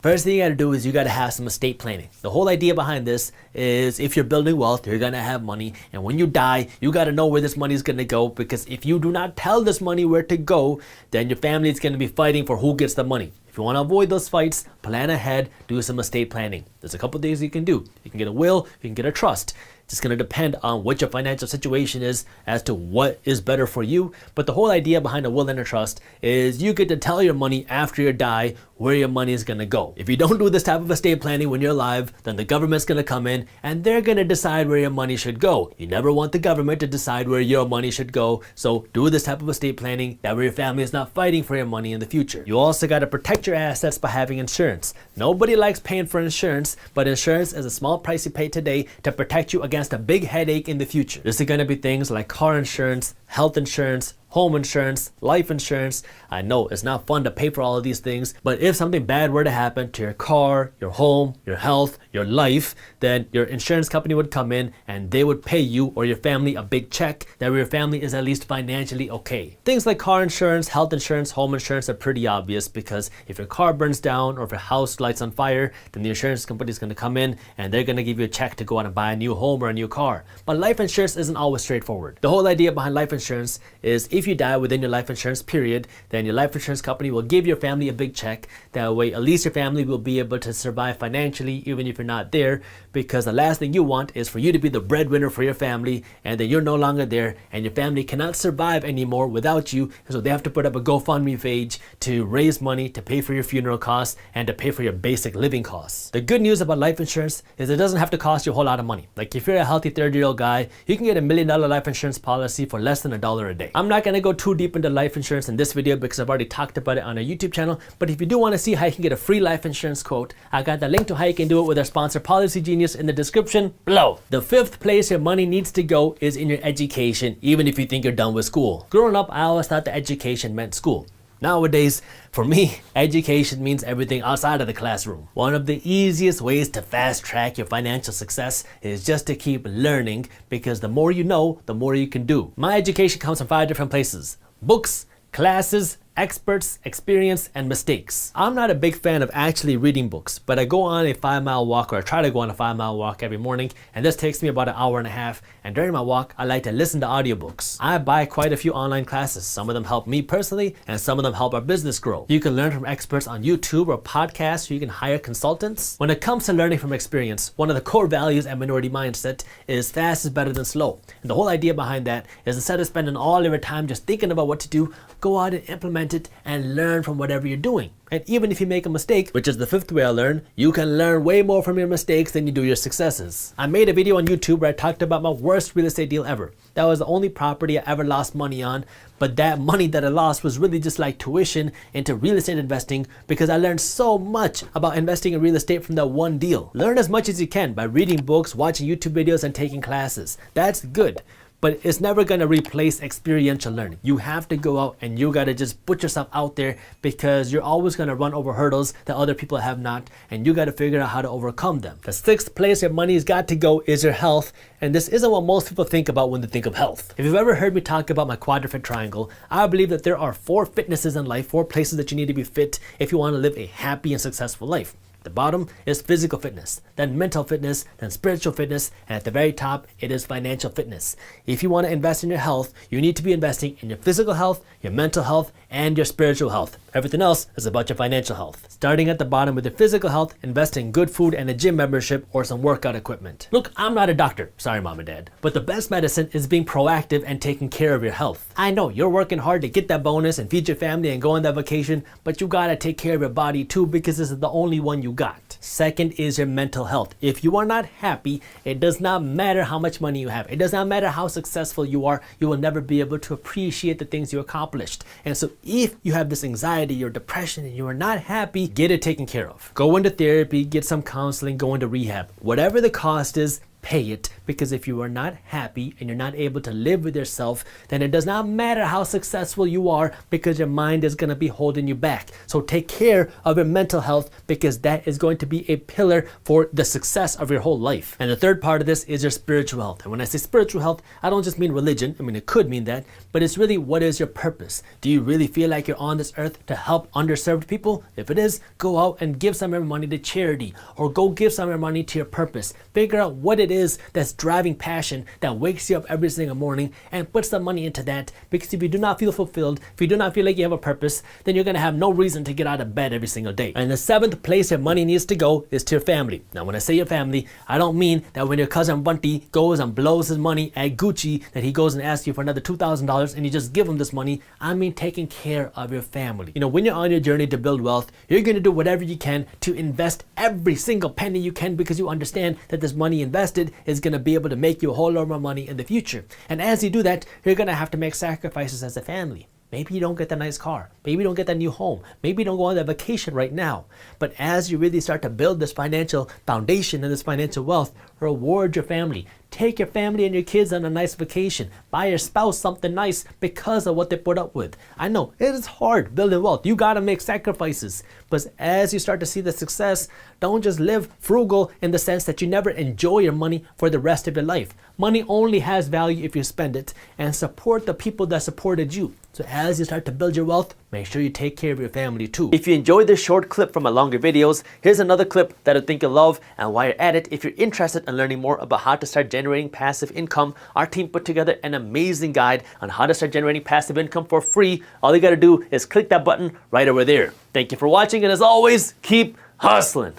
First thing you gotta do is you gotta have some estate planning. The whole idea behind this is if you're building wealth, you're gonna have money, and when you die, you gotta know where this money is gonna go, because if you do not tell this money where to go, then your family is gonna be fighting for who gets the money. If you want to avoid those fights, plan ahead, do some estate planning. There's a couple things you can do. You can get a will, you can get a trust. It's just going to depend on what your financial situation is as to what is better for you. But the whole idea behind a will and a trust is you get to tell your money after you die where your money is going to go. If you don't do this type of estate planning when you're alive, then the government's going to come in and they're going to decide where your money should go. You never want the government to decide where your money should go. So do this type of estate planning, that way your family is not fighting for your money in the future. You also got to protect your assets by having insurance. Nobody likes paying for insurance, but insurance is a small price you pay today to protect you against a big headache in the future. This is going to be things like car insurance, health insurance, home insurance, life insurance. I know it's not fun to pay for all of these things, but if something bad were to happen to your car, your home, your health, your life, then your insurance company would come in and they would pay you or your family a big check that your family is at least financially okay. Things like car insurance, health insurance, home insurance are pretty obvious, because if your car burns down or if your house lights on fire, then the insurance company is going to come in and they're going to give you a check to go out and buy a new home or a new car. But life insurance isn't always straightforward. The whole idea behind life insurance is if you die within your life insurance period, then your life insurance company will give your family a big check. That way, at least your family will be able to survive financially even if you're not there, because the last thing you want is for you to be the breadwinner for your family and then you're no longer there and your family cannot survive anymore without you. So they have to put up a GoFundMe page to raise money to pay for your funeral costs and to pay for your basic living costs. The good news about life insurance is it doesn't have to cost you a whole lot of money. Like if you're a healthy 30-year-old guy, you can get $1 million life insurance policy for less than $1 a day. I'm not going to go too deep into life insurance in this video because I've already talked about it on our YouTube channel, but if you do want to see how you can get a free life insurance quote, I got the link to how you can do it with our sponsor Policygenius in the description below. The fifth place your money needs to go is in your education, even if you think you're done with school. Growing up, I always thought that education meant school. Nowadays, for me, education means everything outside of the classroom. One of the easiest ways to fast track your financial success is just to keep learning, because the more you know, the more you can do. My education comes from 5 different places: books, classes, experts, experience, and mistakes. I'm not a big fan of actually reading books, but I go on a 5-mile walk, or I try to go on a 5-mile walk every morning, and this takes me about an hour and a half, and during my walk, I like to listen to audiobooks. I buy quite a few online classes. Some of them help me personally, and some of them help our business grow. You can learn from experts on YouTube or podcasts, or you can hire consultants. When it comes to learning from experience, one of the core values at Minority Mindset is fast is better than slow. And the whole idea behind that is, instead of spending all your time just thinking about what to do, go out and implement it and learn from whatever you're doing. And even if you make a mistake, which is the fifth way I learn, you can learn way more from your mistakes than you do your successes. I made a video on YouTube where I talked about my worst real estate deal ever. That was the only property I ever lost money on, but that money that I lost was really just like tuition into real estate investing, because I learned so much about investing in real estate from that one deal. Learn as much as you can by reading books, watching YouTube videos, and taking classes. That's good. But it's never going to replace experiential learning. You have to go out and you got to just put yourself out there, because you're always going to run over hurdles that other people have not, and you got to figure out how to overcome them. The sixth place your money's got to go is your health, and this isn't what most people think about when they think of health. If you've ever heard me talk about my quadruped triangle, I believe that there are 4 fitnesses in life, 4 places that you need to be fit if you want to live a happy and successful life. The bottom is physical fitness, then mental fitness, then spiritual fitness, and at the very top, it is financial fitness. If you want to invest in your health, you need to be investing in your physical health, your mental health, and your spiritual health. Everything else is about your financial health. Starting at the bottom with your physical health, invest in good food and a gym membership or some workout equipment. Look, I'm not a doctor, sorry mom and dad, but the best medicine is being proactive and taking care of your health. I know you're working hard to get that bonus and feed your family and go on that vacation, but you gotta take care of your body too, because this is the only one you got. Second is your mental health. If you are not happy, it does not matter how much money you have. It does not matter how successful you are. You will never be able to appreciate the things you accomplished. And so if you have this anxiety or depression and you are not happy, get it taken care of. Go into therapy, get some counseling, go into rehab. Whatever the cost is, pay it, because if you are not happy and you're not able to live with yourself, then it does not matter how successful you are, because your mind is going to be holding you back. So take care of your mental health, because that is going to be a pillar for the success of your whole life. And the third part of this is your spiritual health. And when I say spiritual health, I don't just mean religion. I mean, it could mean that, but it's really, what is your purpose? Do you really feel like you're on this earth to help underserved people? If it is, go out and give some of your money to charity, or go give some of your money to your purpose. Figure out what it is that's driving passion that wakes you up every single morning, and put some money into that. Because if you do not feel fulfilled, if you do not feel like you have a purpose, then you're going to have no reason to get out of bed every single day. And the seventh place your money needs to go is to your family. Now, when I say your family, I don't mean that when your cousin Bunty goes and blows his money at Gucci, that he goes and asks you for another $2,000 and you just give him this money. I mean taking care of your family. You know, when you're on your journey to build wealth, you're going to do whatever you can to invest every single penny you can, because you understand that this money invested is going to be able to make you a whole lot more money in the future. And as you do that, you're going to have to make sacrifices as a family. Maybe you don't get that nice car. Maybe you don't get that new home. Maybe you don't go on that vacation right now. But as you really start to build this financial foundation and this financial wealth, reward your family. Take your family and your kids on a nice vacation. Buy your spouse something nice because of what they put up with. I know it is hard building wealth. You got to make sacrifices. But as you start to see the success, don't just live frugal in the sense that you never enjoy your money for the rest of your life. Money only has value if you spend it, and support the people that supported you. So as you start to build your wealth, make sure you take care of your family too. If you enjoyed this short clip from my longer videos, here's another clip that I think you'll love. And while you're at it, if you're interested in learning more about how to start generating passive income, our team put together an amazing guide on how to start generating passive income for free. All you gotta do is click that button right over there. Thank you for watching, and as always, keep hustling.